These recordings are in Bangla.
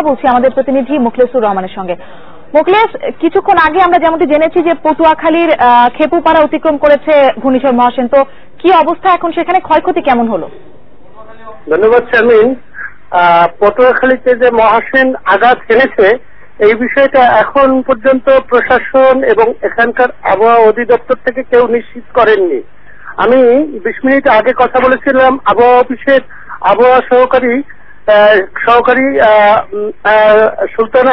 বলছি আমাদের প্রতিনিধি মুখলেসুর রহমানের সঙ্গে। মুখলেস, কিছুক্ষণ আগে আমরা যেমনটি জেনেছি যে পটুয়াখালীর খেপুপাড়া অতিক্রম করেছে ঘূর্ণিঝড় মহাসেন, তো কি অবস্থা এখন সেখানে, ক্ষয়ক্ষতি কেমন হলো? ধন্যবাদ শারমিন। পটুয়াখালীতে যে মহাসেন আঘাত এনেছে এই বিষয়টা এখন পর্যন্ত প্রশাসন এবং এখানকার আবহাওয়া অধিদপ্তর থেকে কেউ নিশ্চিত করেননি। আমি 20 মিনিট আগে কথা বলেছিলাম আবহাওয়া অফিসের আবহাওয়া সহকারী সুলতান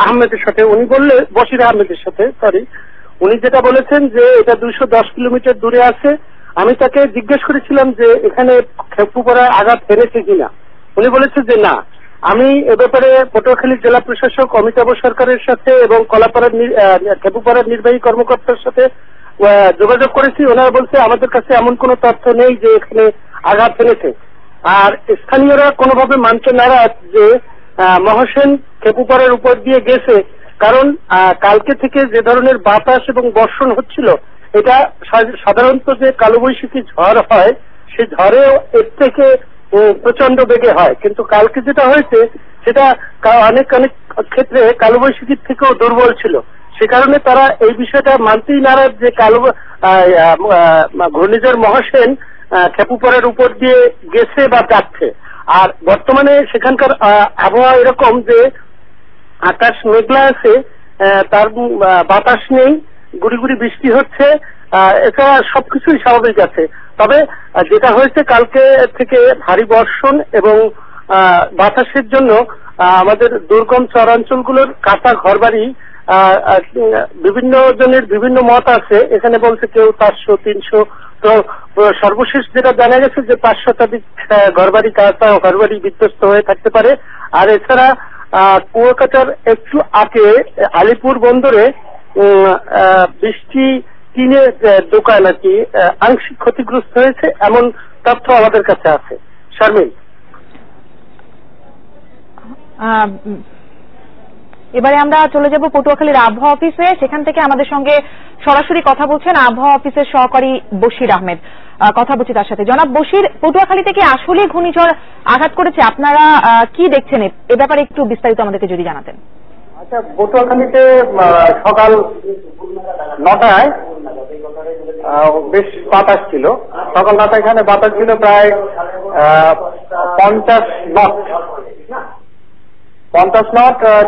আহমেদের সাথে, উনি বললে বশির আহমেদের সাথে উনি যেটা বলেছেন যে এটা 210 কিলোমিটার দূরে আছে। আমি তাকে জিজ্ঞেস করেছিলাম যে এখানে খেপুপাড়া আঘাত এনেছে কিনা, উনি বলেছে যে না। আমি এ ব্যাপারে পটুয়াখালী জেলা প্রশাসক অমিতাভ সরকারের সাথে এবং খেপুপাড়ার নির্বাহী কর্মকর্তার সাথে যোগাযোগ করেছি। ওনারা বলছে আমাদের কাছে এমন কোনো তথ্য নেই যে এখানে আঘাত এনেছে। আর স্থানীয়রা কোনোভাবে মানতে নারাজ যে মহাসেন খেপুপাড়ার উপর দিয়ে গেছে, কারণ কালকে থেকে যে ধরনের বাতাস এবং বর্ষণ হচ্ছিল, এটা সাধারণত যে কালবৈশাখী ঝড় হয় সে ঝড়েও এর থেকে প্রচন্ড বেগে হয়, কিন্তু কালকে যেটা হয়েছে সেটা অনেক ক্ষেত্রে কালবৈশাখীর থেকেও দুর্বল ছিল। সে কারণে তারা এই বিষয়টা মানতেই নারাজ যে ঘূর্ণিঝড় মহাসেন খেপুপাড়ার উপর দিয়ে গেছে বা যাচ্ছে। আর বর্তমানে সেখানকার আবহাওয়া এরকম যে আকাশ মেঘলা আছে, তার বাতাস নেই, গুড়ি গুড়ি বৃষ্টি হচ্ছে, এছাড়া সবকিছুই স্বাভাবিক আছে। তবে যেটা হয়েছে কালকে থেকে ভারী বর্ষণ এবং বাতাসের জন্য আমাদের দুর্গম চরাঞ্চলগুলোর কাঁচা ঘরবাড়ি, বিভিন্ন জনের বিভিন্ন মত আছে। এখানে বলছে কেউ 400-300, তো সর্বশেষ যেটা জানা গেছে যে 5 শতাধিক ঘরবাড়ি, কাঁচা ঘরবাড়ি বিধ্বস্ত হয়ে থাকতে পারে। আর এছাড়া কুয়াকাটার একটু আগে আলিপুর বন্দরে বৃষ্টি টিনের দোকান আর কি আংশিক ক্ষতিগ্রস্ত হয়েছে, এমন তথ্য আমাদের কাছে আছে। শারমিন, এবারে আমরা চলে যাব পটুয়াখালীর আবহাওয়া অফিসে। সেখান থেকে আমাদের সঙ্গে সরাসরি কথা বলছেন আবহাওয়া অফিসের সহকারী বশির আহমেদ। কথা বলছি তার সাথে। জনাব বশির, পটুয়াখালী থেকে আসলে ঘূর্ণিঝড় আঘাত করেছে, আপনারা কি দেখছেন এ ব্যাপারে একটু বিস্তারিত আমাদেরকে যদি জানাতেন। আচ্ছা, পটুয়াখালীতে সকাল 9টায় বেশ বাতাস ছিল। সকাল 9টায় এখানে বাতাস ছিল প্রায় 50 নট,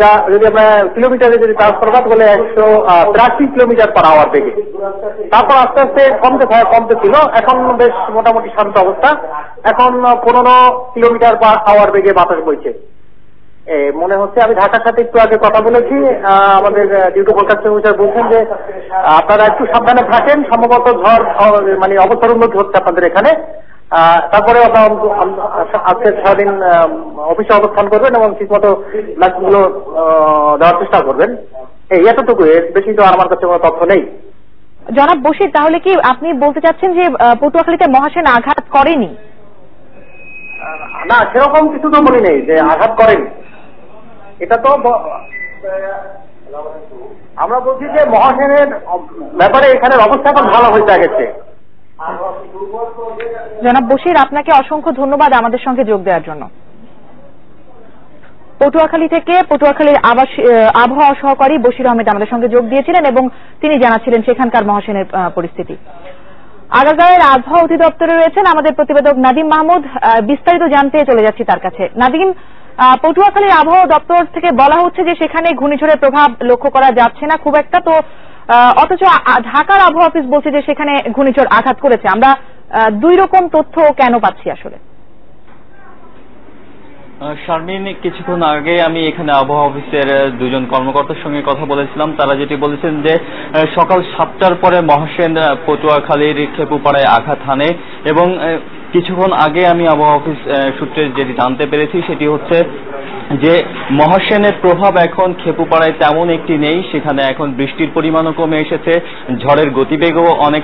যা যদি আমরা কিলোমিটারে যদি ট্রান্সফার করতে 183 কিলোমিটার পার আওয়ার বেগে। তারপর আস্তে আস্তে কমতে ছিল, এখন বেশ মোটামুটি শান্ত অবস্থা। এখন 15 কিলোমিটার পার আওয়ার বেগে বাতাস বইছে মনে হচ্ছে। আমি ঢাকার সাথে একটু আগে কথা বলেছি, আমাদের ডিউটি ব্রডকাস্টিং অফিসার বলছেন যে আপনারা একটু সাবধানে থাকেন, সম্ভবত ঝড় মানে অবস্থার উন্নতি হচ্ছে আপনাদের এখানে। তারপরে আজকে সারাদিন অফিসে অবস্থান করবেন এবং ঠিকমতো ম্যাচগুলো দেওয়ার চেষ্টা করবেন। এতটুকু, এর বেশি তো আমার কাছে কোনো তথ্য নেই। জনাব বশির, তাহলে কি আপনি বলতে চাচ্ছেন যে পটুয়াখালীতে মহাসেন আঘাত করেনি? না, সেরকম কিছু তো বলি নেই যে আঘাত করেনি। এটা তো আমরা বলছি যে মহাসেনের ব্যাপারে এখানের অবস্থা এখন ভালো হয়ে গেছে। জনাব বশির, আপনাকে অসংখ্য ধন্যবাদ আমাদের সঙ্গে যোগ দেওয়ার জন্য। পটুয়াখালী থেকে পটুয়াখালীর আবহাওয়া সহকারী বশির আহমেদ আমাদের সঙ্গে যোগ দিয়েছিলেন এবং তিনি জানাচ্ছিলেন সেখানকার মহাসেনের পরিস্থিতি। আগারগাঁওয়ের আবহাওয়া অধিদপ্তরে রয়েছেন আমাদের প্রতিবেদক নাদিম মাহমুদ। বিস্তারিত জানতে চলে যাচ্ছি তার কাছে। নাদিম, পটুয়াখালীর আবহাওয়া দপ্তর থেকে বলা হচ্ছে যে সেখানে ঘূর্ণিঝড়ের প্রভাব লক্ষ্য করা যাচ্ছে না খুব একটা, তো অথচ ঢাকার আবহাওয়া অফিস বলছে যে সেখানে ঘূর্ণিঝড় আঘাত করেছে। আমরা দুই রকম তথ্য কেন পাচ্ছি আসলে? শারমিন, কিছুক্ষণ আগে আমি এখানে আবহাওয়া অফিসের দুজন কর্মকর্তার সঙ্গে কথা বলেছিলাম। তারা যেটি বলেছেন যে সকাল 7টার পরে মহাসেন পটুয়াখালীর খেপুপাড়ায় আঘাত হানে এবং কিছুক্ষণ আগে আমি আবহাওয়া অফিস সূত্রে যেটি জানতে পেরেছি সেটি হচ্ছে যে মহাসেনের প্রভাব এখন খেপুপাড়ায় তেমন একটি নেই। সেখানে এখন বৃষ্টির পরিমাণও কমে এসেছে, ঝড়ের গতিবেগও অনেক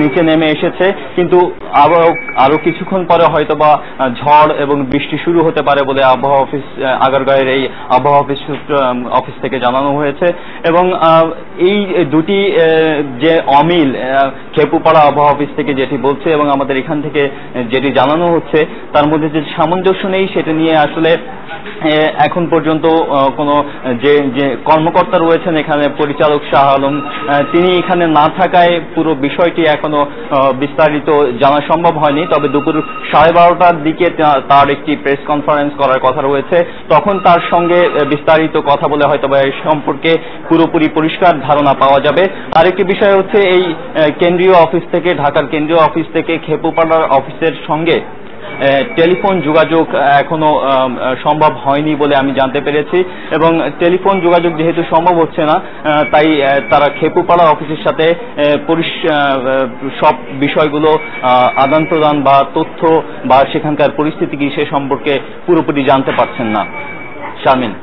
নিচে নেমে এসেছে, কিন্তু আরো কিছুক্ষণ পরে হয়তোবা ঝড় এবং বৃষ্টি শুরু হতে পারে বলে আবহাওয়া অফিস, আগারগাঁওয়ের এই আবহাওয়া অফিস থেকে জানানো হয়েছে। এবং এই দুটি যে অমিল, খেপুপাড়া আবহাওয়া অফিস থেকে যেটি বলছে এবং আমাদের এখান থেকে যেটি জানানো হচ্ছে, তার মধ্যে যে সামঞ্জস্য নেই সেটা নিয়ে আসলে এখন পর্যন্ত কোনো যে কর্মকর্তা রয়েছেন এখানে পরিচালক শাহ আলম, তিনি এখানে না থাকায় পুরো বিষয়টি এখনো বিস্তারিত জানা সম্ভব হয়নি। তবে দুপুর 12:30টার দিকে তার একটি প্রেস কনফারেন্স করার কথা রয়েছে, তখন তার সঙ্গে বিস্তারিত কথা বলে হয়তো এই সম্পর্কে পুরোপুরি পরিষ্কার ধারণা পাওয়া যাবে। আরেকটি বিষয় হচ্ছে এই কেন্দ্রীয় অফিস থেকে, ঢাকার কেন্দ্রীয় অফিস থেকে খেপুপাড়ার অফিসের সঙ্গে টেলিফোন যোগাযোগ এখনো সম্ভব হয়নি বলে আমি জানতে পেরেছি, এবং টেলিফোন যোগাযোগ যেহেতু সম্ভব হচ্ছে না, তাই তারা খেপুপাড়া অফিসের সাথে সব বিষয়গুলো আদান প্রদান বা তথ্য বা সেখানকার পরিস্থিতি কি সে সম্পর্কে পুরোপুরি জানতে পারছেন না। শারমিন।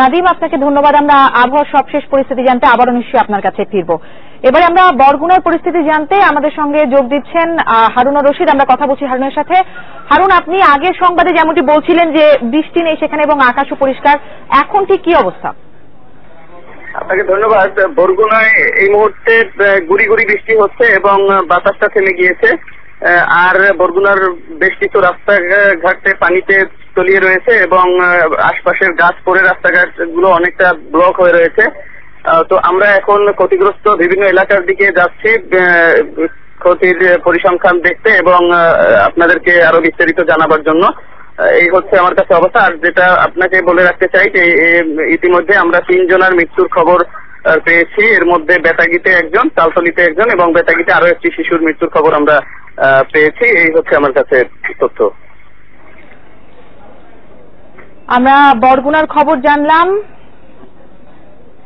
নাদিম, আপনাকে ধন্যবাদ। আমরা আবহাওয়ার সবশেষ পরিস্থিতি জানতে আবারও নিশ্চয়ই আপনার কাছে ফিরব। এবারে আমরা বরগুনার পরিস্থিতি জানতে আমাদের সঙ্গে যোগ দিচ্ছেন হারুনুর রশিদ। আমরা কথা বলছি হারুনের সাথে। হারুন, আপনি আগের সংবাদে যেমনটি বলছিলেন যে বৃষ্টি নেই সেখানে এবং আকাশও পরিষ্কার, এখন ঠিক কি অবস্থা? আপনাকে ধন্যবাদ। বরগুনায় এই মুহূর্তে গুড়ি গুড়ি বৃষ্টি হচ্ছে এবং বাতাসটা থেমে গিয়েছে। আর বরগুনার বেশ কিছু রাস্তাঘাটে পানিতে তলিয়ে রয়েছে এবং আশপাশের গাছ পড়ে রাস্তাঘাট গুলো অনেকটা ব্লক হয়ে রয়েছে। তো আমরা এখন ক্ষতিগ্রস্ত বিভিন্ন এলাকার দিকে যাচ্ছি ক্ষতির পরিসংখ্যান দেখতে এবং আপনাদেরকে আরো বিস্তারিত জানাবার জন্য। এই হচ্ছে আমার কাছে অবস্থা। আর যেটা আপনাকে বলে রাখতে চাই যে ইতিমধ্যে আমরা 3 জনের মৃত্যুর খবর পেয়েছি। এর মধ্যে বেতাগীতে একজন, তালতলিতে একজন এবং বেতাগীতে আরো একটি শিশুর মৃত্যুর খবর আমরা পেয়েছি। এই হচ্ছে আমার কাছে তথ্য। আমরা বরগুনার খবর জানলাম,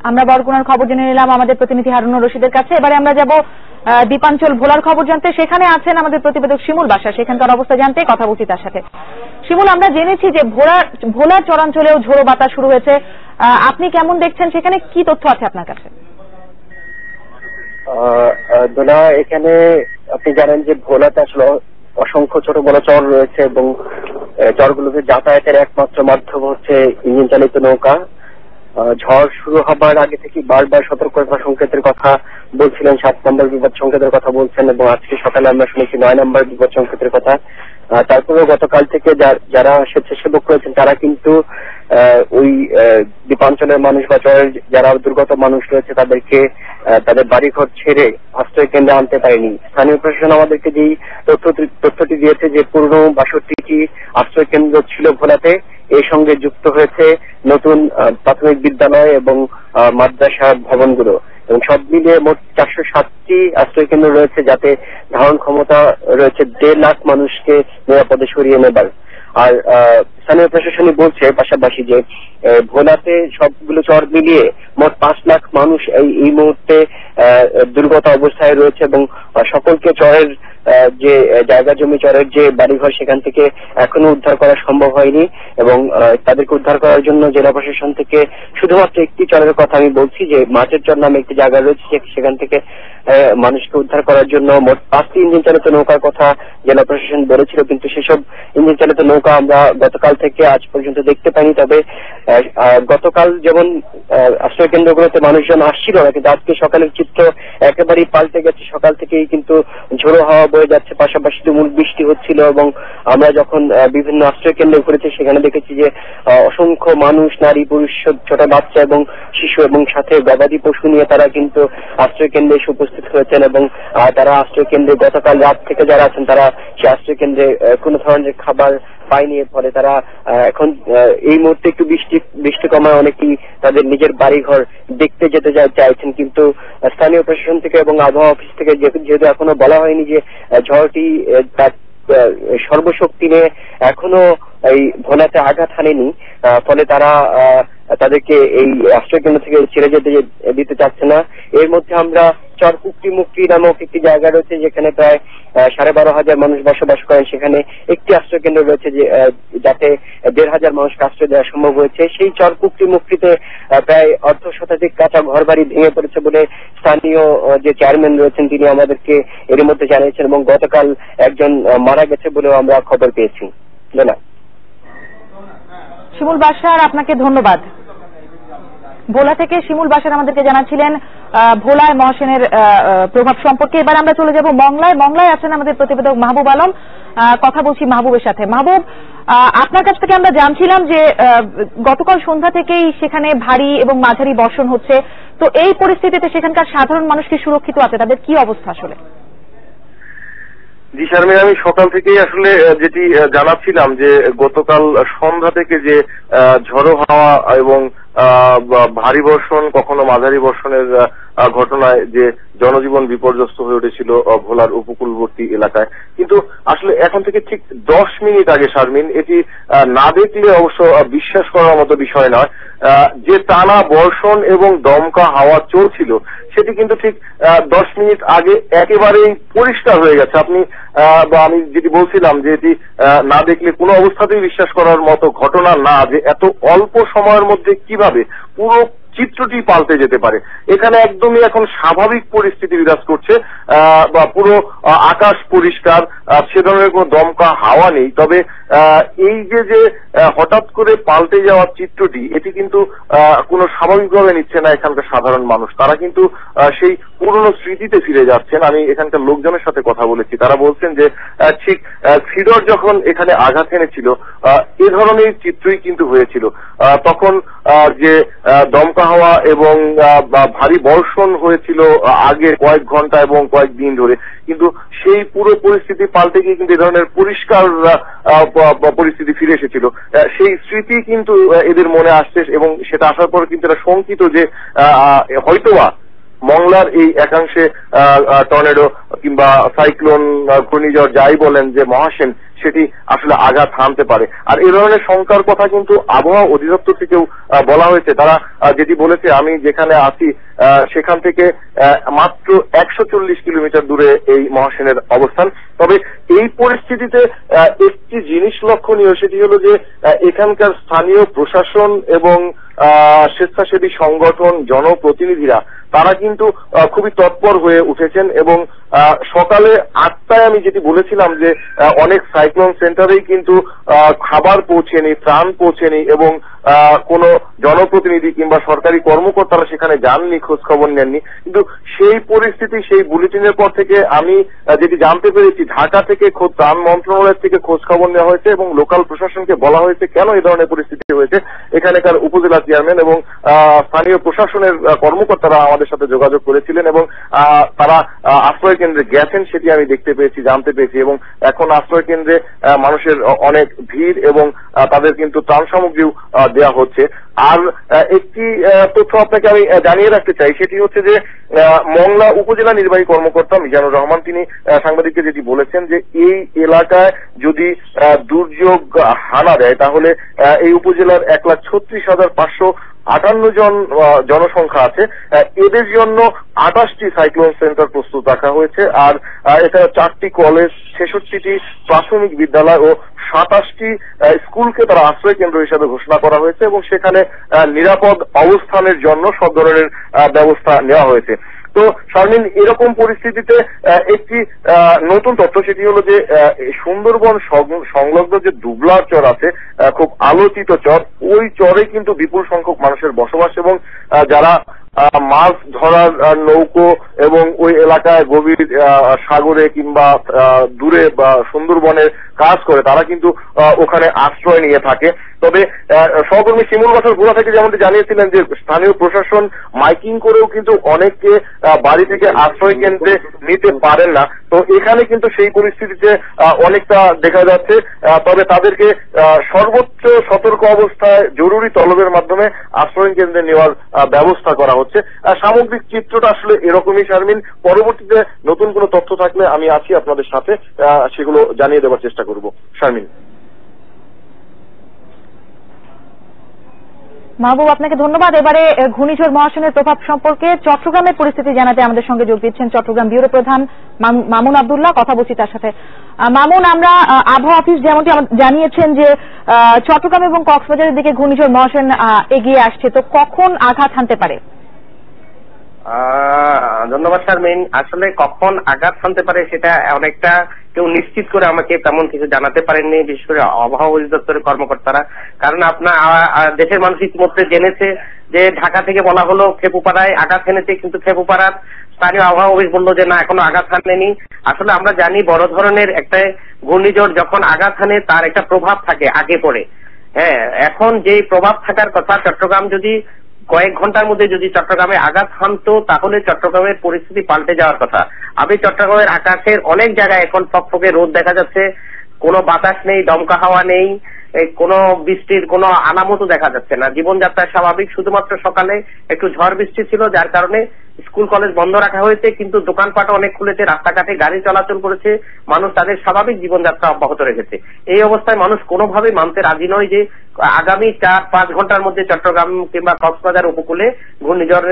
আমরা বরগুনার খবর জেনে নিলাম আমাদের প্রতিনিধি হারুনুর রশিদের কাছে। এবারে আমরা যাব দ্বীপাঞ্চল ভোলার খবর জানতে। সেখানে আছেন আমাদের প্রতিবেদক শিমুল বাসা, সেখানকার অবস্থা জানতে কথা বলছি তার সাথে। শিমুল, আমরা জেনেছি যে ভোলার চরাঞ্চলেও ঝোড়ো বাতাস শুরু হয়েছে, আপনি কেমন দেখছেন, সেখানে কি তথ্য আছে আপনার কাছে? দোলা, এখানে আপনি জানেন যে ভোলাতে আসলে অসংখ্য ছোট বড় চর রয়েছে এবং চরগুলোতে যাতায়াতের একমাত্র মাধ্যম হচ্ছে ইঞ্জিন চালিত নৌকা। ঝড় শুরু হবার আগে থেকে বারবার সতর্কতা সংকেতের কথা বলছিলেন, 7 নম্বর বিপদ সংকেতের কথা বলছেন এবং আজকে সকালে আমরা শুনেছি 9 নম্বর বিপদ সংকেতের কথা। তারপরেও গতকাল থেকে যারা স্বেচ্ছাসেবক রয়েছেন তারা কিন্তু ওই দ্বীপাঞ্চলের মানুষ বা চরের যারা দুর্গত মানুষ রয়েছে তাদেরকে তাদের বাড়িঘর ছেড়ে আশ্রয় কেন্দ্রে আনতে পারেনি। স্থানীয় প্রশাসন আমাদেরকে যেই তথ্যটি দিয়েছে যে পুরনো 62টি আশ্রয় কেন্দ্র ছিল ভোলাতে, এর সঙ্গে যুক্ত হয়েছে নতুন প্রাথমিক বিদ্যালয় এবং মাদ্রাসা ভবনগুলো এবং সব মিলিয়ে মোট 407টি আশ্রয় কেন্দ্র রয়েছে, যাতে ধারণ ক্ষমতা রয়েছে 1.5 লাখ মানুষকে নিরাপদে সরিয়ে নেবার। আর স্থানীয় প্রশাসনই বলছে পাশাপাশি যে ভোলাতে সবগুলো চর মিলিয়ে মোট 5 লাখ মানুষ এই মুহূর্তে দুর্গত অবস্থায় রয়েছে এবং সকলকে চরের যে জায়গা জমি চরের যে বাড়িঘর সেখান থেকে এখনো উদ্ধার করা সম্ভব হয়নি এবং তাদেরকে উদ্ধার করার জন্য জেলা প্রশাসন থেকে শুধুমাত্র একটি চরের কথা আমি বলছি যে মাছের চর নামে একটি জায়গা রয়েছে, সেখান থেকে মানুষকে উদ্ধার করার জন্য মোট 5টি ইঞ্জিন চালিত নৌকার কথা জেলা প্রশাসন বলেছিল, কিন্তু সেসব ইঞ্জিন চালিত নৌকা আমরা গতকাল থেকে আজ পর্যন্ত দেখতে পাইনি। তবে গতকাল যেমন আশ্রয় কেন্দ্রগুলোতে মানুষজন আসছিল না, কিন্তু আজকে সকালের চিত্র একেবারেই পাল্টে গেছে। সকাল থেকেই কিন্তু ঝোড়ো হাওয়া বয়ে যাচ্ছে, পাশাপাশি তুমুল বৃষ্টি হচ্ছিল এবং আমরা যখন বিভিন্ন আশ্রয় কেন্দ্রে ঘুরেছি সেখানে দেখেছি যে অসংখ্য মানুষ, নারী পুরুষ, ছোট বাচ্চা এবং শিশু এবং সাথে গবাদি পশু নিয়ে তারা কিন্তু আশ্রয় কেন্দ্রে এসে উপস্থিত হয়েছেন এবং তারা আশ্রয় কেন্দ্রে গতকাল রাত থেকে যারা আছেন তারা সে আশ্রয় কেন্দ্রে কোনো ধরনের খাবার পায়নি। এর ফলে তারা এখন এই মুহূর্তে একটু বৃষ্টি কমায় অনেকেই তাদের নিজের বাড়িঘর দেখতে যেতে চাইছেন, কিন্তু স্থানীয় প্রশাসন থেকে এবং আবহাওয়া অফিস থেকে যেহেতু এখনো বলা হয়নি যে ঝড়টি তার সর্বশক্তি নিয়ে এখনো এই ভোলাতে আঘাত হানেনি, ফলে তারা তাদেরকে এই আশ্রয় কেন্দ্র থেকে ছেড়ে যেতে দিতে চাচ্ছে না। এর মধ্যে আমরা চরকুকটি মুক্তি নামক একটি জায়গা রয়েছে যেখানে প্রায় 12,500 মানুষ বসবাস করেন, সেখানে একটি আশ্রয় কেন্দ্র রয়েছে যাতে 1,500 মানুষকে আশ্রয় দেওয়া সম্ভব হয়েছে। সেই চরকুকটি মুক্তিতে প্রায় 1/2 শতাধিক কাঁচা ঘর বাড়ি ভেঙে পড়েছে বলে স্থানীয় যে চেয়ারম্যান রয়েছেন তিনি আমাদেরকে এর মধ্যে জানিয়েছেন এবং গতকাল একজন মারা গেছে বলেও আমরা খবর পেয়েছি। না শিমুল বাসার, আপনাকে ধন্যবাদ। ভোলা থেকে শিমুল বাসার আমাদেরকে জানাচ্ছিলেন ভোলায় মহাসেনের প্রভাব সম্পর্কে। এবার আমরা চলে যাব মংলায়। মংলায় আছেন আমাদের প্রতিবেদক মাহবুব আলম। কথা বলছি মাহবুবের সাথে। মাহবুব, আপনার কাছ থেকে আমরা জানছিলাম যে গতকাল সন্ধ্যা থেকেই সেখানে ভারী এবং মাঝারি বর্ষণ হচ্ছে, তো এই পরিস্থিতিতে সেখানকার সাধারণ মানুষ কি সুরক্ষিত আছে, তাদের কি অবস্থা আসলে? জি শারমিন, আমি সকাল থেকেই আসলে যেটি জানাচ্ছিলাম যে গতকাল সন্ধ্যা থেকে যে ঝড়ো হাওয়া এবং ভারী বর্ষণ, কখনো মাঝারি বর্ষণের ঘটনায় যে জনজীবন বিপর্যস্ত হয়ে উঠেছিল ভোলার উপকূলবর্তী এলাকায়, কিন্তু আসলে এখন থেকে ঠিক 10 মিনিট আগে শারমিন, এটি না দেখলে অবশ্য বিশ্বাস করার মতো বিষয় নয়, যে টানা বর্ষণ এবং দমকা হাওয়া চলছিল সেটি কিন্তু ঠিক 10 মিনিট আগে একেবারেই পরিষ্কার হয়ে গেছে। আপনি বা আমি যেটি বলছিলাম যে এটি না দেখলে কোনো অবস্থাতেই বিশ্বাস করার মতো ঘটনা না, যে এত অল্প সময়ের মধ্যে কিভাবে পুরো চিত্রটি পাল্টে যেতে পারে। এখানে একদমই এখন স্বাভাবিক পরিস্থিতি বিরাজ করছে, বা পুরো আকাশ পরিষ্কার, সে ধরনের কোনো দমকা হাওয়া নেই। তবে এই যে হঠাৎ করে পাল্টে যাওয়া চিত্রটি, এটি কিন্তু কোনো স্বাভাবিকভাবে নিচ্ছে না এখানকার সাধারণ মানুষ। তারা কিন্তু সেই পুরনো স্মৃতিতে ফিরে যাচ্ছেন। আমি এখানকার লোকজনের সাথে কথা বলেছি, তারা বলছেন যে ঠিক সিডর যখন এখানে আঘাত এনেছিল এ ধরনের চিত্রই কিন্তু হয়েছিল। তখন যে দমকা হাওয়া এবং ভারী বর্ষণ হয়েছিল আগে কয়েক ঘন্টা এবং কয়েকদিন ধরে, কিন্তু সেই পুরো পরিস্থিতি পাল্টে গিয়ে কিন্তু এ ধরনের পরিষ্কার পরিস্থিতি ফিরে এসেছিল। সেই স্মৃতি কিন্তু এদের মনে আসছে, এবং সেটা আসার পর কিন্তু এরা শঙ্কিত যে হয়তোবা মংলার এই একাংশে টর্নেডো কিংবা সাইক্লোন, ঘূর্ণিঝড় যাই বলেন, যে মহাসেন, সেটি আসলে আঘাত হানতে পারে। আর এই ধরনের শঙ্কার কথা কিন্তু আবহাওয়া অধিদপ্তর থেকেও বলা হয়েছে। তারা যেটি বলেছে, আমি যেখানে আছি সেখান থেকে মাত্র 140 কিলোমিটার দূরে এই মহাসেনের অবস্থান। তবে এই পরিস্থিতিতে একটি জিনিস লক্ষণীয়, সেটি হলো যে এখানকার স্থানীয় প্রশাসন এবং স্বেচ্ছাসেবী সংগঠন, জনপ্রতিনিধিরা, তারা কিন্তু খুবই তৎপর হয়ে উঠেছেন। এবং সকালে 8টায় আমি যেটি বলেছিলাম যে অনেক সাইক্লোন সেন্টারেই কিন্তু খাবার পৌঁছেনি, ত্রাণ পৌঁছেনি, এবং কোনো জনপ্রতিনিধি কিংবা সরকারি কর্মকর্তারা সেখানে যাননি, খোঁজ খবর নেননি। কিন্তু সেই পরিস্থিতি, সেই বুলেটিনের পর থেকে আমি যেটি জানতে পেরেছি, ঢাকা থেকে খোদ ত্রাণ মন্ত্রণালয় থেকে খোঁজ খবর নেওয়া হয়েছে এবং লোকাল প্রশাসনকে বলা হয়েছে কেন এই ধরনের পরিস্থিতি হয়েছে। এখানকার উপজেলা চেয়ারম্যান এবং স্থানীয় প্রশাসনের কর্মকর্তারা আমাদের সাথে যোগাযোগ করেছিলেন, এবং তারা আশ্রয় কেন্দ্রে গেছেন সেটি আমি দেখতে পেয়েছি, জানতে পেরেছি। এবং এখন আশ্রয় কেন্দ্রে মানুষের অনেক ভিড়, এবং তাদের কিন্তু ত্রাণ সামগ্রীও দেওয়া হচ্ছে। আর একটি তথ্য আপনাকে আমি জানিয়ে রাখতে চাই, সেটি হচ্ছে যে মংলা উপজেলা নির্বাহী কর্মকর্তা মিজানুর রহমান, তিনি সাংবাদিককে যেটি বলেছেন যে এই এলাকায় যদি দুর্যোগ হানা দেয়, তাহলে এই উপজেলার 1,36,558 জন জনসংখ্যা আছে, এদের জন্য 28টি সাইক্লোন সেন্টার প্রস্তুত রাখা হয়েছে। আর এছাড়া 4টি কলেজ, 66টি প্রাথমিক বিদ্যালয় ও 27টি স্কুলকে তারা আশ্রয় কেন্দ্র হিসেবে ঘোষণা করা হয়েছে, এবং সেখানে নিরাপদ অবস্থানের জন্য সব ধরনের ব্যবস্থা নেওয়া হয়েছে। তো শারমিন, এরকম পরিস্থিতিতে একটি নতুন তথ্য, সেটি হলো যে সুন্দরবন সংলগ্ন যে দুবলার চর আছে, খুব আলোচিত চর, ওই চরে কিন্তু বিপুল সংখ্যক মানুষের বসবাস, এবং যারা মাছ ধরার নৌকো এবং ওই এলাকায় গভীর সাগরে কিংবা দূরে বা সুন্দরবনের কাজ করে, তারা কিন্তু ওখানে আশ্রয় নিয়ে থাকে। তবে সহকর্মী শিমুল বছর ভোলা থেকে যেমনটি জানিয়েছিলেন যে স্থানীয় প্রশাসন মাইকিং করেও কিন্তু অনেককে বাড়ি থেকে আশ্রয় কেন্দ্রে নিতে পারেন না। তো এখানে কিন্তু সেই পরিস্থিতিতে অনেকটা দেখা যাচ্ছে। তবে তাদেরকে সর্বোচ্চ সতর্ক অবস্থায় জরুরি তলবের মাধ্যমে আশ্রয় কেন্দ্রে নেওয়ার ব্যবস্থা করা হচ্ছে। সামগ্রিক চিত্রটা আসলে এরকমই শারমিন। পরবর্তীতে নতুন কোনো তথ্য থাকলে আমি আছি আপনাদের সাথে, সেগুলো জানিয়ে দেওয়ার চেষ্টা করব। শারমিন। মাহবুব, আপনাকে ধন্যবাদ। এবারে ঘূর্ণিঝড় মহাসেনের প্রভাব সম্পর্কে চট্টগ্রামের পরিস্থিতি জানাতে আমাদের সঙ্গে যোগ দিচ্ছেন চট্টগ্রাম ব্যুরো প্রধান মামুন আব্দুল্লাহ। কথা বলছি তার সাথে। মামুন, আমরা আবহাওয়া অফিস যেমনটি জানিয়েছেন যে চট্টগ্রাম এবং কক্সবাজারের দিকে ঘূর্ণিঝড় মহাসেন এগিয়ে আসছে, তো কখন আঘাত হানতে পারে? ধন্যবাদ শারমিন। আসলে কখন আঘাত হানতে পারে সেটা অনেকটা কেউ নিশ্চিত করে আমাকে তেমন কিছু জানাতে পারেননি, বিশেষ করে আবহাওয়া অধিদপ্তরের কর্মকর্তারা। কারণ আপনার দেশের মানুষ ইতিমধ্যে জেনেছে যে ঢাকা থেকে বলা হলো খেপুপাড়ায় আঘাত হেনেছে, কিন্তু খেপুপাড়ার স্থানীয় আবহাওয়া অফিস বললো যে না, এখনো আঘাত হানেনি। আসলে আমরা জানি বড় ধরনের একটা ঘূর্ণিঝড় যখন আঘাত হানে তার একটা প্রভাব থাকে আগে পরে। হ্যাঁ, এখন যে প্রভাব থাকার কথা, চট্টগ্রাম যদি কয়েক ঘন্টার মধ্যে যদি চট্টগ্রামে আঘাত হানতো তাহলে চট্টগ্রামের পরিস্থিতি পাল্টে যাওয়ার কথা। আমি চট্টগ্রামের আকাশের অনেক জায়গায় এখন ফকফকে রোদ দেখা যাচ্ছে, কোনো বাতাস নেই, দমকা হাওয়া নেই, কোনো বৃষ্টির কোনো আলামতও দেখা যাচ্ছে না। জীবনযাত্রা স্বাভাবিক, শুধুমাত্র সকালে একটু ঝড় বৃষ্টি ছিল যার কারণে স্কুল কলেজ বন্ধ রাখা হয়েছে, কিন্তু দোকানপাট অনেক খুলেছে, রাস্তাঘাটে গাড়ি চলাচল করেছে, মানুষ তাদের স্বাভাবিক জীবনযাত্রা অব্যাহত রেখেছে। এই অবস্থায় মানুষ কোনোভাবেই মানতে রাজি নয় যে আগামী 4-5 ঘন্টার মধ্যে চট্টগ্রাম কিংবা কক্সবাজার উপকূলে ঘূর্ণিঝড়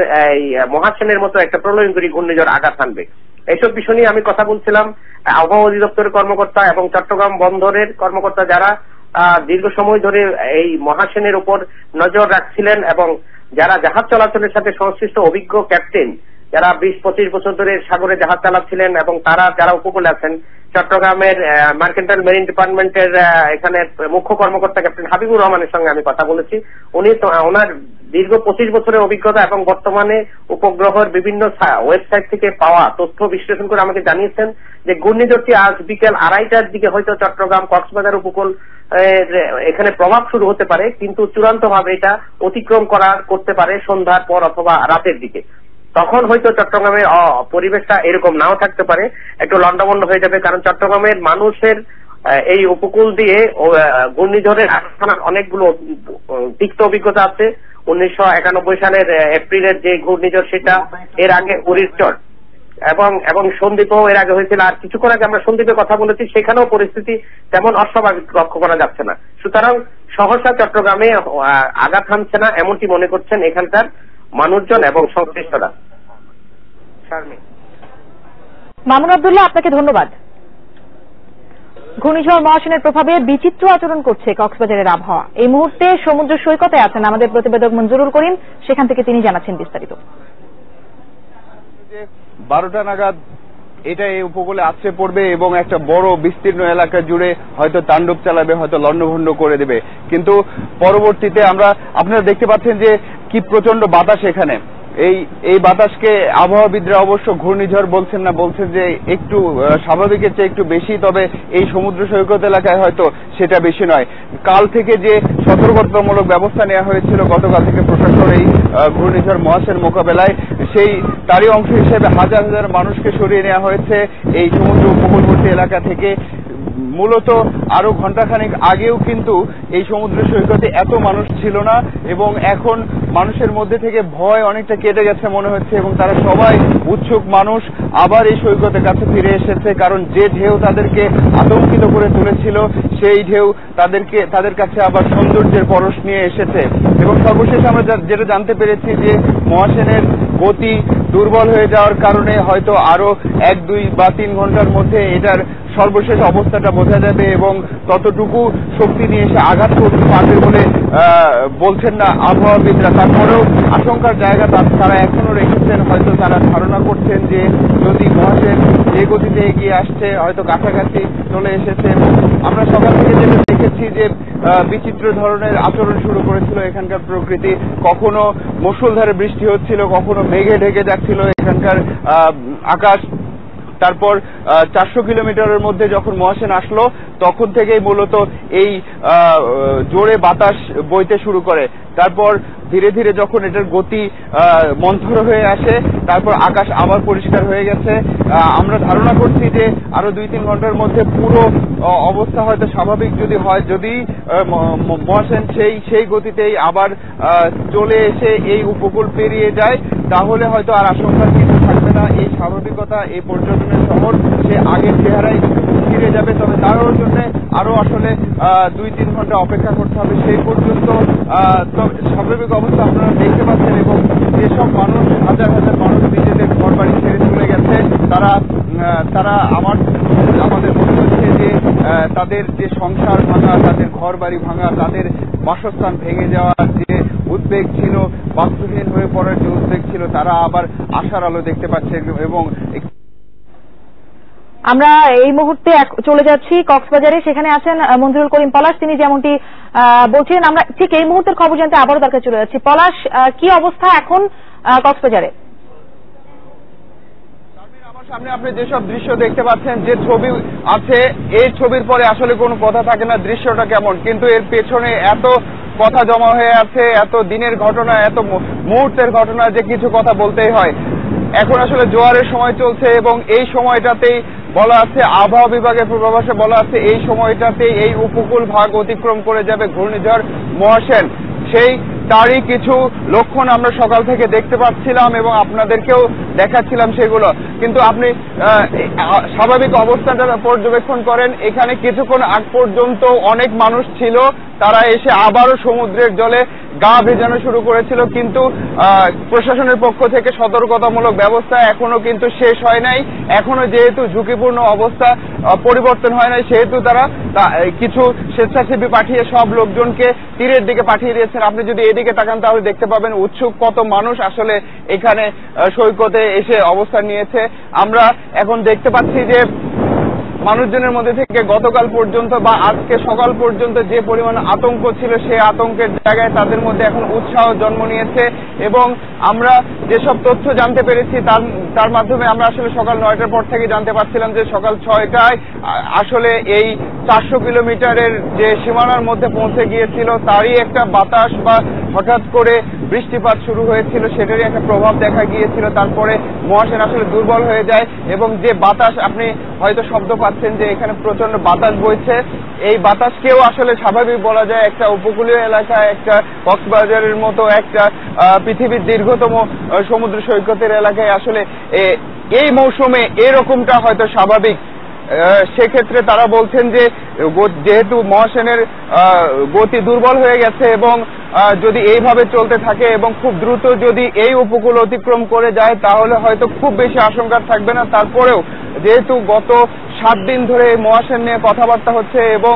মহাসেনের মতো একটা প্রলয়ঙ্করী ঘূর্ণিঝড় আঘাত হানবে। এইসব বিষয় নিয়ে আমি কথা বলছিলাম আবহাওয়া অধিদপ্তরের কর্মকর্তা এবং চট্টগ্রাম বন্দরের কর্মকর্তা, যারা দীর্ঘ সময় ধরে এই মহাসেনের উপর নজর রাখছিলেন এবং যারা জাহাজ চলাচলের সাথে সংশ্লিষ্ট অভিজ্ঞ ক্যাপ্টেন, যারা 20-25 বছর ধরে সাগরে জাহাজ চালাচ্ছিলেন এবং তারা যারা উপকূলে আছেন, চট্টগ্রামের মার্কেন্টাইল মেরিন ডিপার্টমেন্টের এখানে মুখ্য কর্মকর্তা ক্যাপ্টেন হাবিবুর রহমানের সঙ্গে আমি কথা বলেছি। উনি ওনার দীর্ঘ 25 বছরের অভিজ্ঞতা এবং বর্তমানে উপগ্রহের বিভিন্ন ওয়েবসাইট থেকে পাওয়া তথ্য বিশ্লেষণ করে আমাকে জানিয়েছেন যে ঘূর্ণিঝড়টি আজ বিকেল 2:30টার দিকে হয়তো চট্টগ্রাম কক্সবাজার উপকূল এখানে প্রভাব শুরু হতে পারে, কিন্তু চূড়ান্ত ভাবে এটা অতিক্রম করতে পারে সন্ধ্যার পর অথবা রাতের দিকে। তখন হয়তো চট্টগ্রামের পরিবেশটা এরকম নাও থাকতে পারে, একটু লন্ডভন্ড হয়ে যাবে, কারণ চট্টগ্রামের মানুষের এই উপকূল দিয়ে ঘূর্ণিঝড়ের আঘাত অনেকগুলো তিক্ত অভিজ্ঞতা আছে। 1991 সালের এপ্রিলের যে ঘূর্ণিঝড়, সেটা এর আগে উড়িষ্যর এবং সন্দ্বীপও এর আগে হয়েছিল। আর কিছুক্ষণ আগে আমরা সন্দ্বীপে কথা বলেছি, সেখানেও পরিস্থিতি তেমন অস্বাভাবিক লক্ষ্য করা যাচ্ছে না। সুতরাং সহসা চট্টগ্রামে আঘাত হানছে না এমনটি মনে করছেন এখানকার মানুষজন এবং সংশ্লিষ্টরা। মামুন আব্দুল্লাহ, আপনাকে ধন্যবাদ। ঘূর্ণিঝড় মহাসেনের প্রভাবে বিচিত্র আচরণ করছে কক্সবাজারের আবহাওয়া। এই মুহূর্তে সমুদ্র সৈকতে আছেন আমাদের প্রতিবেদক মঞ্জুরুল করিম, সেখান থেকে তিনি জানাচ্ছেন বিস্তারিত। 12টা নাগাদ এটা এই উপকূলে আছড়ে পড়বে এবং একটা বড় বিস্তীর্ণ এলাকা জুড়ে হয়তো তাণ্ডব চালাবে, হয়তো লণ্ডভণ্ড করে দেবে। কিন্তু পরবর্তীতে আপনারা দেখতে পাচ্ছেন যে কি প্রচন্ড বাতাস এখানে। এই বাতাসকে আবহাওয়াবিদরা অবশ্য ঘূর্ণিঝড় বলছেন না, বলছেন যে একটু স্বাভাবিকের চেয়ে একটু বেশি, তবে এই সমুদ্র সৈকত এলাকায় হয়তো সেটা বেশি নয়। কাল থেকে যে সতর্কতামূলক ব্যবস্থা নেওয়া হয়েছিল গতকাল থেকে প্রশাসন এই ঘূর্ণিঝড় মহাসেন মোকাবেলায়, তারই অংশ হিসেবে হাজার হাজার মানুষকে সরিয়ে নেওয়া হয়েছে এই সমুদ্র উপকূলবর্তী এলাকা থেকে। মূলত আরো ঘন্টাখানেক আগেও কিন্তু এই সমুদ্র সৈকতে এত মানুষ ছিল না এবং এখন মানুষের মধ্যে থেকে ভয় অনেকটা কেটে গেছে মনে হচ্ছে এবং তারা সবাই উৎসুক মানুষ আবার এই সৈকতের কাছে ফিরে এসেছে, কারণ যে ঢেউ তাদেরকে আতঙ্কিত করে তুলেছিল সেই ঢেউ তাদের কাছে আবার সৌন্দর্যের পরশ নিয়ে এসেছে। এবং সর্বশেষ আমরা যেটা জানতে পেরেছি যে মহাসেনের গতি দুর্বল হয়ে যাওয়ার কারণে হয়তো আরো 1, 2 বা 3 ঘন্টার মধ্যে এটার সর্বশেষ অবস্থাটা বোঝা যাবে এবং ততটুকু শক্তি নিয়ে এসে আঘাত করতে পারবে বলে বলছেন না আবহাওয়াবিদরা। তারপরেও আশঙ্কার জায়গা তারা এখনো রেখেছেন। হয়তো তারা ধারণা করছেন যে যদি মহাসেন যে গতিতে এগিয়ে আসছে হয়তো কাছাকাছি চলে এসেছে। আমরা সকাল থেকে যেটা দেখেছি যে বিচিত্র ধরনের আচরণ শুরু করেছিল এখানকার প্রকৃতি। কখনো মুষলধারে বৃষ্টি হচ্ছিল, কখনো মেঘে ঢেকে যাচ্ছিল এখানকার আকাশ। তারপর 400 কিলোমিটারের মধ্যে যখন মহাসেন আসলো তখন থেকেই মূলত এই জোরে বাতাস বইতে শুরু করে। তারপর ধীরে ধীরে যখন এটার গতি মন্থর হয়ে আসে তারপর আকাশ আবার পরিষ্কার হয়ে গেছে। আমরা ধারণা করছি যে আরো 2-3 ঘন্টার মধ্যে পুরো অবস্থা হয়তো স্বাভাবিক যদি হয়, যদি মহাসেন সেই গতিতেই আবার চলে এসে এই উপকূল পেরিয়ে যায় তাহলে হয়তো আর আশঙ্কার কিছু থাকবে না। এই স্বাভাবিকতা, এই পর্যটনের শহর সে আগের চেহারায় ফিরে যাবে। তবে তার জন্য আরো আসলে 2-3 ঘন্টা অপেক্ষা করতে হবে। সেই পর্যন্ত স্বাভাবিক অবস্থা আপনারা দেখতে পাচ্ছেন এবং যেসব মানুষ হাজার হাজার মানুষ নিজেদের ঘর বাড়ি ছেড়ে চলে গেছে তারা আমাদের মনে হচ্ছে যে তাদের যে সংসার ভাঙা, তাদের ঘর বাড়ি ভাঙা, তাদের বাসস্থান ভেঙে যাওয়ার যে উদ্বেগ ছিল, বাস্তুহীন হয়ে পড়ার যে উদ্বেগ ছিল, তারা আবার আশার আলো দেখতে পাচ্ছে। এবং আমরা এই মুহূর্তে চলে যাচ্ছি কক্সবাজারে, সেখানে আছেন মঞ্জুরুল করিম পলাশ। তিনি যেমনটি বলছিলেন আমরা ঠিক এই মুহূর্তের খবর জানতে আবারও তার কাছে চলে যাচ্ছি। পলাশ, কি অবস্থা এখন কক্সবাজারে? আমার সামনে আপনি যেসব দৃশ্য দেখতে পাচ্ছেন, যে ছবি আছে, এই ছবির পরে আসলে কোনো কথা থাকে না দৃশ্যটা কেমন, কিন্তু এর পেছনে এত কথা জমা হয়ে আছে, এত দিনের ঘটনা, এত মুহূর্তের ঘটনা যে কিছু কথা বলতেই হয়। এখন আসলে জোয়ারের সময় চলছে এবং এই সময়টাতেই বলা আছে, আবহাওয়া বিভাগের পূর্বাভাসে বলা আছে এই সময়টাতেই এই উপকূল ভাগ অতিক্রম করে যাবে ঘূর্ণিঝড় মহাসেন। তারই কিছু লক্ষণ আমরা সকাল থেকে দেখতে পাচ্ছিলাম এবং আপনাদেরকেও দেখাচ্ছিলাম সেগুলো। কিন্তু আপনি স্বাভাবিক অবস্থাটা পর্যবেক্ষণ করেন, এখানে কিছুক্ষণ আগ পর্যন্ত অনেক মানুষ ছিল, তারা এসে আবারও সমুদ্রের জলে গা ভেজানো শুরু করেছিল, কিন্তু প্রশাসনের পক্ষ থেকে সতর্কতামূলক ব্যবস্থা এখনো কিন্তু শেষ হয় নাই। এখনো যেহেতু ঝুঁকিপূর্ণ অবস্থা পরিবর্তন হয় নাই, সেহেতু তারা কিছু স্বেচ্ছাসেবী পাঠিয়ে সব লোকজনকে তীরের দিকে পাঠিয়ে দিয়েছেন। আপনি যদি এদিকে তাকান তাহলে দেখতে পাবেন উৎসুক কত মানুষ আসলে এখানে সৈকতে এসে অবস্থান নিয়েছে। আমরা এখন দেখতে পাচ্ছি যে মানুষজনের মধ্যে থেকে গতকাল পর্যন্ত বা আজকে সকাল পর্যন্ত যে পরিমাণ আতঙ্ক ছিল, সেই আতঙ্কের জায়গায় তাদের মধ্যে এখন উৎসাহ জন্ম নিয়েছে। এবং আমরা যেসব তথ্য জানতে পেরেছি তার মাধ্যমে আমরা আসলে সকাল 9টার পর থেকে জানতে পারছিলাম যে সকাল 6টায় আসলে এই 400 কিলোমিটারের যে সীমানার মধ্যে পৌঁছে গিয়েছিল, তারই একটা বাতাস বা হঠাৎ করে বৃষ্টিপাত শুরু হয়েছিল, সেটারই একটা প্রভাব দেখা গিয়েছিল। তারপরে মহাসেন আসলে দুর্বল হয়ে যায় এবং যে বাতাস, আপনি হয়তো শব্দ পাচ্ছেন যে এখানে প্রচন্ড বাতাস বইছে, এই বাতাসকেও আসলে স্বাভাবিক বলা যায়। একটা উপকূলীয় এলাকায়, একটা কক্সবাজারের মতো একটা পৃথিবীর দীর্ঘতম সমুদ্র সৈকতের এলাকায় আসলে এই মৌসুমে এরকমটা হয়তো স্বাভাবিক। সেক্ষেত্রে তারা বলছেন যে যেহেতু মহাসেনের গতি দুর্বল হয়ে গেছে এবং যদি এইভাবে চলতে থাকে এবং খুব দ্রুত যদি এই উপকূল অতিক্রম করে যায় তাহলে হয়তো খুব বেশি আশঙ্কা থাকবে না। তারপরেও যেহেতু গত 7 দিন ধরে মহাসেন নিয়ে কথাবার্তা হচ্ছে এবং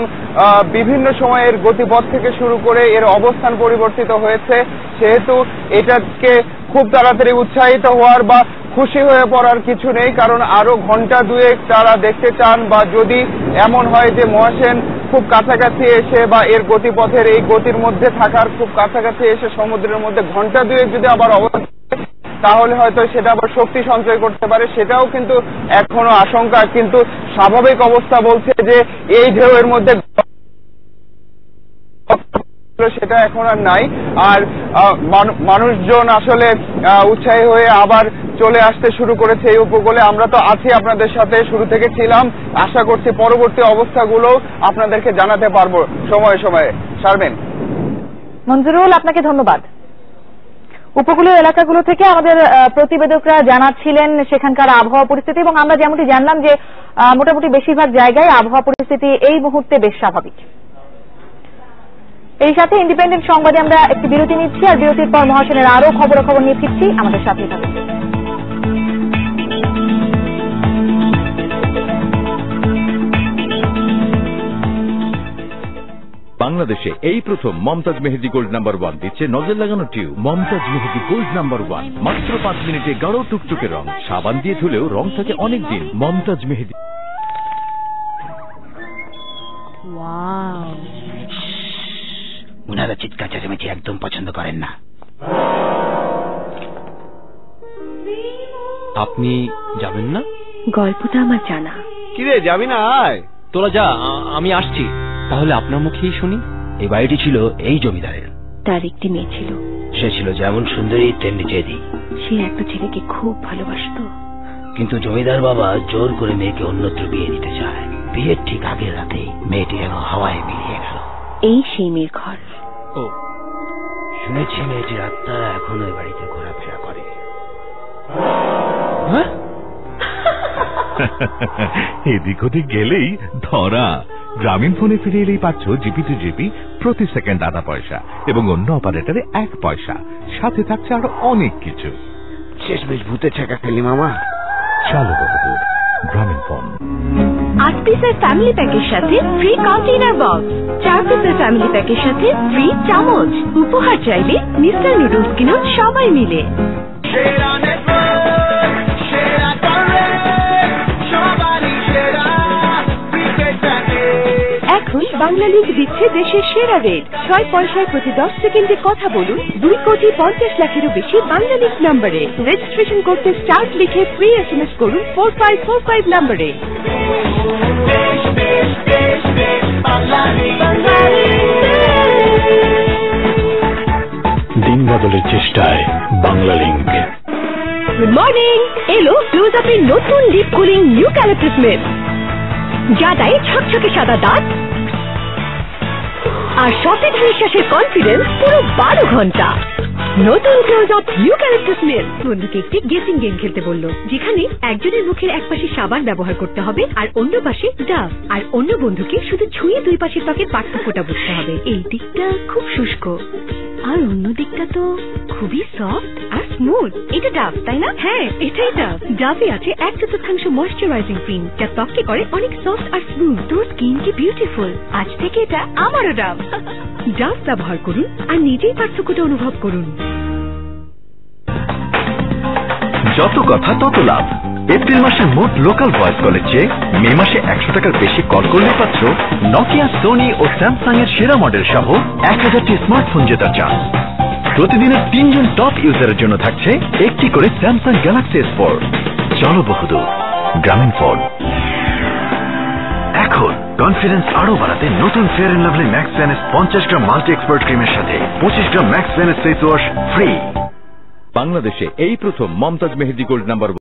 বিভিন্ন সময়ের গতিপথ থেকে শুরু করে এর অবস্থান পরিবর্তিত হয়েছে, সেহেতু এটাকে খুব তাড়াতাড়ি উৎসাহিত হওয়ার বা খুশি হয়ে পড়ার কিছু নেই। কারণ আরো ঘন্টা দুয়েক তারা দেখতে চান, বা যদি এমন হয় যে মহাসেন খুব কাছাকাছি এসে বা এর গতিপথের এই গতির মধ্যে থাকার খুব কাছাকাছি এসে সমুদ্রের মধ্যে ঘন্টা দুয়েক যদি আবার অবস্থান, তাহলে হয়তো সেটা আবার শক্তি সঞ্চয় করতে পারে, সেটাও কিন্তু এখনো আশঙ্কা। কিন্তু স্বাভাবিক অবস্থা বলছে যে এই ঢেউয়ের মধ্যে সেটা এখন আর নাই। আর মানুষজন আসলে উৎসাহী হয়ে আবার চলে আসতে শুরু করেছে এই উপকূলে। আমরা তো আছি আপনাদের সাথে, শুরু থেকে ছিলাম। আশা করছি পরবর্তী অবস্থাগুলো আপনাদেরকে জানাতে পারবো সময়ে সময়ে। শারমিন। মঞ্জুরুল, আপনাকে ধন্যবাদ। উপকূলীয় এলাকাগুলো থেকে আমাদের প্রতিবেদকরা জানাচ্ছিলেন সেখানকার আবহাওয়া পরিস্থিতি, এবং আমরা যেমনটি জানলাম যে মোটামুটি বেশিরভাগ জায়গায় আবহাওয়া পরিস্থিতি এই মুহূর্তে বেশ স্বাভাবিক। এই সাথে ইন্ডিপেন্ডেন্ট সংবাদে আমরা একটি বিরতি নিচ্ছি, আর বিরতির পর মহাসেনের আরো খবরাখবর নিয়ে ফিরছি। আমাদের সাথেই থাকুন। বাংলাদেশে এই প্রথম মমতাজ মেহেদি গোল্ড নাম্বার 1 দিচ্ছে নজর লাগানো টিউব। মমতাজ মেহেদি গোল্ড নাম্বার 1 মাত্র 5 মিনিটে গাঢ় টুকটুকে রং, সাবান দিয়ে ধুলেও রং থাকে অনেক দিন। মমতাজ মেহেদি। ওনারা চিৎকার চেঁচামেচি একদম পছন্দ করেন না। আপনি যাবেন না? গল্পটা আমার জানা। কিরে যাবি না? আয় তোরা যা, আমি আসছি। তাহলে আপনার মুখেই শুনি। এই বাড়িটি ছিল এই জমিদারের। তার একটি মেয়ে ছিল, সে ছিল যেমন সুন্দরী তেমনি জেদি। সে একটা ছেলেকে খুব ভালোবাসতো, কিন্তু জমিদার বাবা জোর করে মেয়েকে অন্যত্র বিয়ে দিতে চায়। বিয়ের ঠিক আগের রাতে মেয়েটি যেন হাওয়ায় মিলিয়ে গেল। এই সেই মেয়ের ঘর। ও, শুনেছি মেয়েটির আত্মা এখনো এই বাড়িতে ঘোরাফেরা করে। এদিক ওদিক গেলেই ধরা। গ্রামীণ ফোনে ফিরে এলেই পাচ্ছ জিপি টু জিপি প্রতি সেকেন্ড 0.5 পয়সা এবং অন্য অপারেটরে 1 পয়সা। সাথে থাকছে আরো অনেক কিছু। শেষমেশ ভূতে ছেঁকা খেলি মামা। চালু বাবু গ্রামীণ ফোন। 8 পিসের ফ্যামিলি প্যাকের সাথে ফ্রি কন্টেইনার বক্স, 4 পিসের ফ্যামিলি প্যাকের সাথে ফ্রি চামচ। উপহার চাইলে মিস্টার নুডলস কিনুন সবাই মিলে। এখন বাংলা লিংক দিচ্ছে দেশের সেরা রেট। 6 পয়সায় প্রতি 10 সেকেন্ডে কথা বলুন 2,50,00,000-এরও বেশি বাংলা লিংক নম্বরে। রেজিস্ট্রেশন করতে স্টার্ট লিখে ফ্রি SMS করুন 4545 নম্বরে। দিন বদলের চেষ্টায় বাংলা লিংক। Good morning. এলো ক্লোজ আপের নতুন ডিপ কুলিং ইউক্যালিপটাস মিস্ট, যা দেয় ছকছকে সাদা দাঁত আর সতেজ নিঃশ্বাসের কনফিডেন্স পুরো 12 ঘন্টা। নতুন ক্লোজ আপ ইউক্যালিপটাস মিস্ট বন্ধুকে একটি গেসিং গেম খেলতে বলল, যেখানে একজনের মুখের এক পাশে সাবান ব্যবহার করতে হবে আর অন্য পাশে ডাভ, আর অন্য বন্ধুকে শুধু ছুঁয়ে দুই পাশের ত্বকের পার্থক্যটা বুঝতে হবে। এই দিকটা খুব শুষ্ক আর অন্য দিকটা তো খুবই সফট আর স্মুথ। এটা ডাভ, তাই না? হ্যাঁ, এটাই ডাভ। ডাভে আছে 1/4 ময়শ্চারাইজিং ক্রিম, যা ত্বককে করে অনেক সফট আর স্মুথ। তোর স্কিন কি বিউটিফুল। আজ থেকে এটা আমারও ডাভ। ডাভ ব্যবহার করুন আর নিজেই পার্থক্যটা অনুভব করুন। যত কথা তত লাভ। এপ্রিল মাসে মোট লোকাল ভয়েস কলের চেয়ে মে মাসে 100 টাকার বেশি কল করলে পাচ্ছ নকিয়া, সোনি ও স্যামসাং এর সেরা মডেল সহ 1000টি স্মার্টফোন জেতার চান্স। প্রতিদিনের 3 জন টপ ইউজারের জন্য থাকছে একটি করে স্যামসাং গ্যালাক্সি S4। চলো বহুদূর, গ্রামীণ ফোন। এখন কনফিডেন্স আরো বাড়াতে নতুন fair and lovely max fairness 50 gram multi expert ক্রিমের সাথে 25 gram max fairness face wash free. বাংলাদেশে এই প্রথম মমতাজ মেহেদি গোল্ড নাম্বার